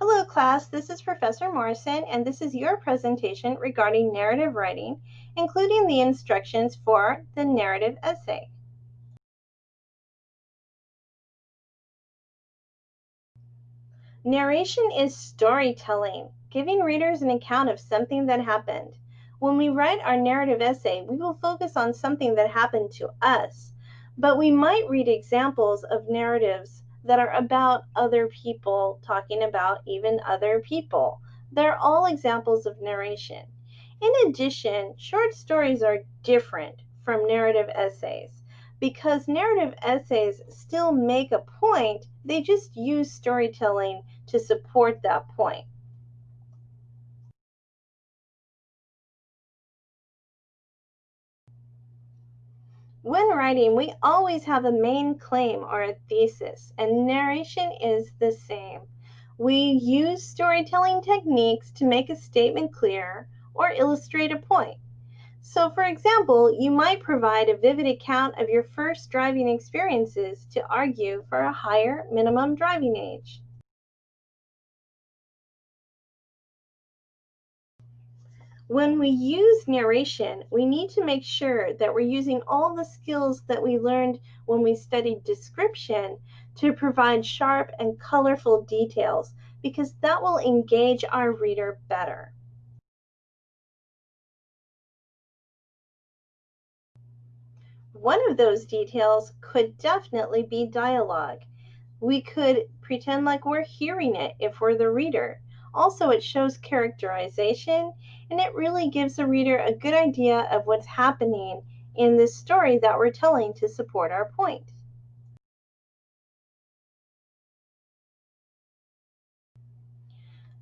Hello class, this is Professor Morrison and this is your presentation regarding narrative writing, including the instructions for the narrative essay. Narration is storytelling, giving readers an account of something that happened. When we write our narrative essay, we will focus on something that happened to us, but we might read examples of narratives that are about other people talking about even other people. They're all examples of narration. In addition, short stories are different from narrative essays because narrative essays still make a point, they just use storytelling to support that point. When writing, we always have a main claim or a thesis, and narration is the same. We use storytelling techniques to make a statement clear or illustrate a point. So, for example, you might provide a vivid account of your first driving experiences to argue for a higher minimum driving age. When we use narration, we need to make sure that we're using all the skills that we learned when we studied description to provide sharp and colorful details, because that will engage our reader better. One of those details could definitely be dialogue. We could pretend like we're hearing it if we're the reader. Also, it shows characterization and it really gives the reader a good idea of what's happening in this story that we're telling to support our point.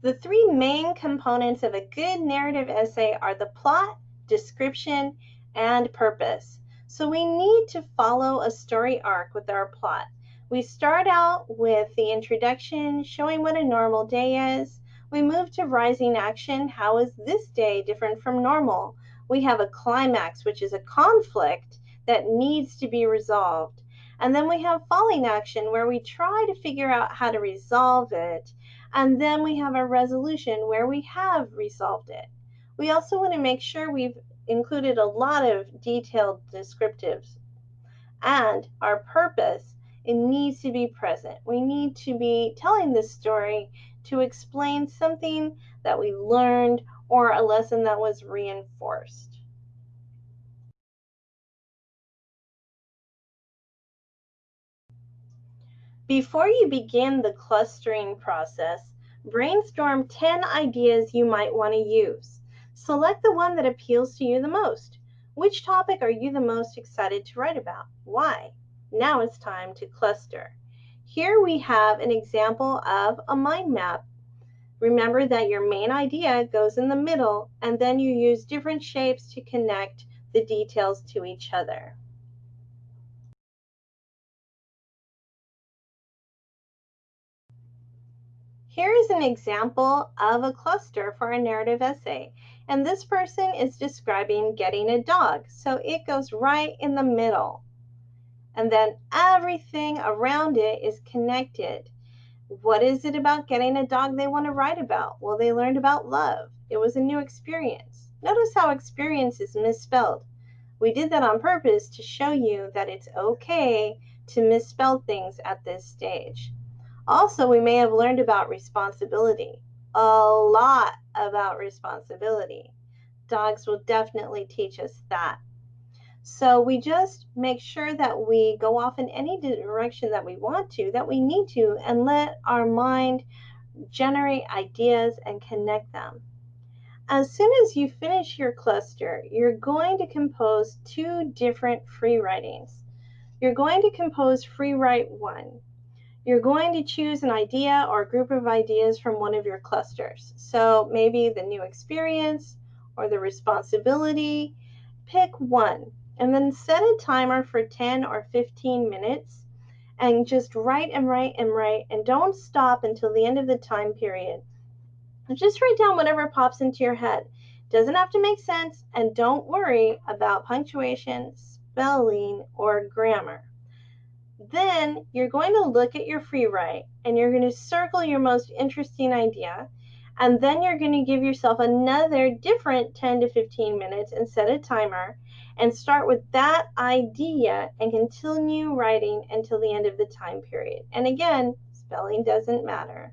The three main components of a good narrative essay are the plot, description, and purpose. So we need to follow a story arc with our plot. We start out with the introduction, showing what a normal day is. We move to rising action. How is this day different from normal? We have a climax, which is a conflict that needs to be resolved. And then we have falling action, where we try to figure out how to resolve it. And then we have a resolution where we have resolved it. We also want to make sure we've included a lot of detailed descriptives. And our purpose, it needs to be present. We need to be telling this story to explain something that we learned or a lesson that was reinforced. Before you begin the clustering process, brainstorm 10 ideas you might want to use. Select the one that appeals to you the most. Which topic are you the most excited to write about? Why? Now it's time to cluster. Here we have an example of a mind map. Remember that your main idea goes in the middle, and then you use different shapes to connect the details to each other. Here is an example of a cluster for a narrative essay, and this person is describing getting a dog, so it goes right in the middle. And then everything around it is connected. What is it about getting a dog they want to write about? Well, they learned about love. It was a new experience. Notice how experience is misspelled. We did that on purpose to show you that it's okay to misspell things at this stage. Also, we may have learned about responsibility, a lot about responsibility. Dogs will definitely teach us that. So we just make sure that we go off in any direction that we want to, that we need to, and let our mind generate ideas and connect them. As soon as you finish your cluster, you're going to compose two different free writings. You're going to compose free write 1. You're going to choose an idea or a group of ideas from one of your clusters. So maybe the new experience or the responsibility. Pick one and then set a timer for 10 or 15 minutes and just write and write and write, and don't stop until the end of the time period. Just write down whatever pops into your head. Doesn't have to make sense, and don't worry about punctuation, spelling, or grammar. Then you're going to look at your free write and you're going to circle your most interesting idea. And then you're going to give yourself another different 10 to 15 minutes and set a timer and start with that idea and continue writing until the end of the time period. And again, spelling doesn't matter.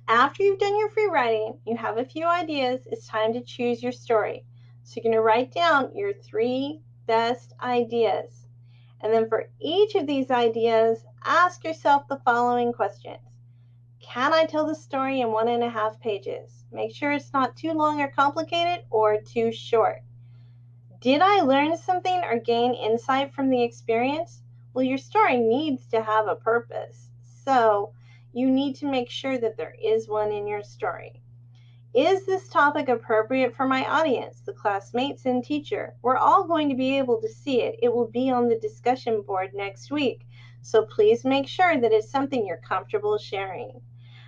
After you've done your free writing, you have a few ideas, it's time to choose your story. So you're going to write down your 3 best ideas. And then for each of these ideas, ask yourself the following questions. Can I tell the story in 1.5 pages? Make sure it's not too long or complicated or too short. Did I learn something or gain insight from the experience? Well, your story needs to have a purpose. So you need to make sure that there is one in your story. Is this topic appropriate for my audience, the classmates and teacher? We're all going to be able to see it. It will be on the discussion board next week. So please make sure that it's something you're comfortable sharing.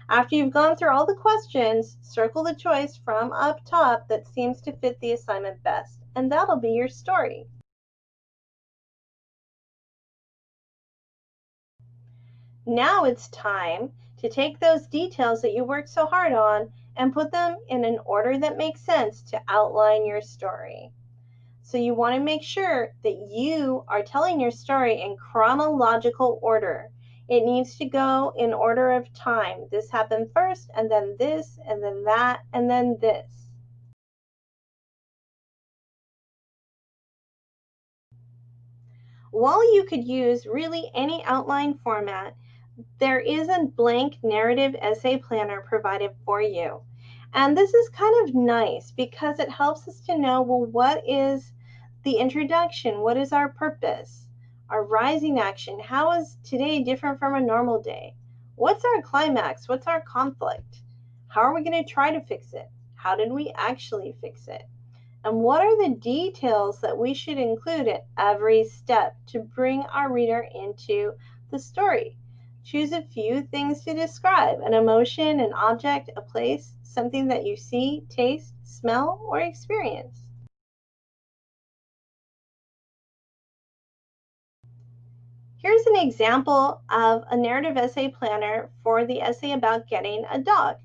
After you've gone through all the questions, circle the choice from up top that seems to fit the assignment best, and that'll be your story. Now it's time to take those details that you worked so hard on and put them in an order that makes sense to outline your story. So you want to make sure that you are telling your story in chronological order. It needs to go in order of time. This happened first, and then this, and then that, and then this. While you could use really any outline format, there is a blank narrative essay planner provided for you. And this is kind of nice because it helps us to know, well, what is the introduction? What is our purpose? Our rising action? How is today different from a normal day? What's our climax? What's our conflict? How are we going to try to fix it? How did we actually fix it? And what are the details that we should include at every step to bring our reader into the story? Choose a few things to describe: an emotion, an object, a place, something that you see, taste, smell, or experience. Here's an example of a narrative essay planner for the essay about getting a dog.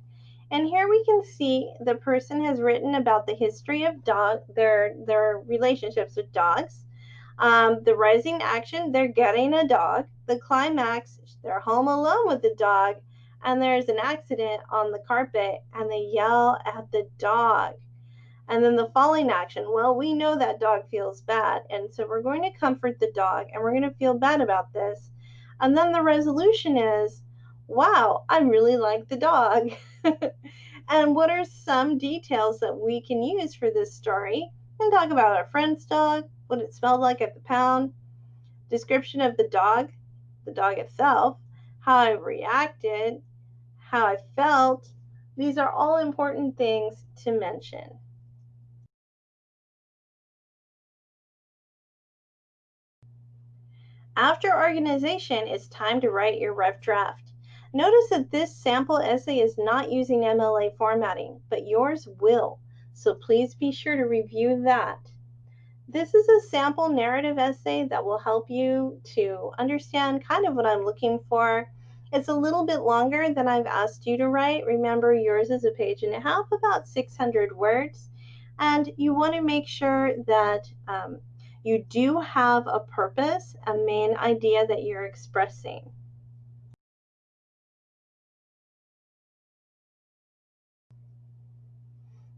And here we can see the person has written about the history of their relationships with dogs. The rising action, they're getting a dog. The climax, they're home alone with the dog, and there's an accident on the carpet, and they yell at the dog. And then the falling action, well, we know that dog feels bad, and so we're going to comfort the dog, and we're going to feel bad about this. And then the resolution is, wow, I really like the dog. And what are some details that we can use for this story? And talk about our friend's dog, what it smelled like at the pound, description of the dog itself, how I reacted, how I felt. These are all important things to mention. After organization, it's time to write your rough draft. Notice that this sample essay is not using MLA formatting, but yours will, so please be sure to review that. This is a sample narrative essay that will help you to understand kind of what I'm looking for. It's a little bit longer than I've asked you to write. Remember, yours is a page and a half, about 600 words. And you want to make sure that you do have a purpose, a main idea that you're expressing.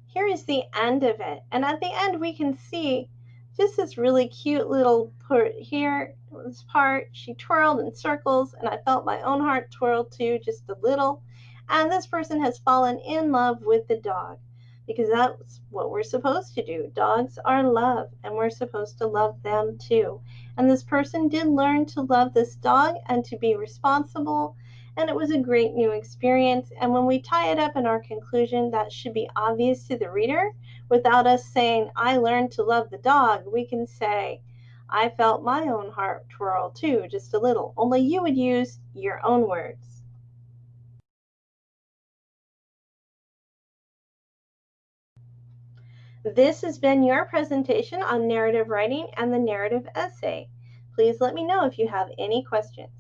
Here is the end of it. And at the end, we can see just this really cute little part here, this part, she twirled in circles, and I felt my own heart twirl too, just a little. And this person has fallen in love with the dog because that's what we're supposed to do. Dogs are love, and we're supposed to love them too. And this person did learn to love this dog and to be responsible, and it was a great new experience. And when we tie it up in our conclusion, that should be obvious to the reader. Without us saying, I learned to love the dog, we can say, I felt my own heart twirl too, just a little. Only you would use your own words. This has been your presentation on narrative writing and the narrative essay. Please let me know if you have any questions.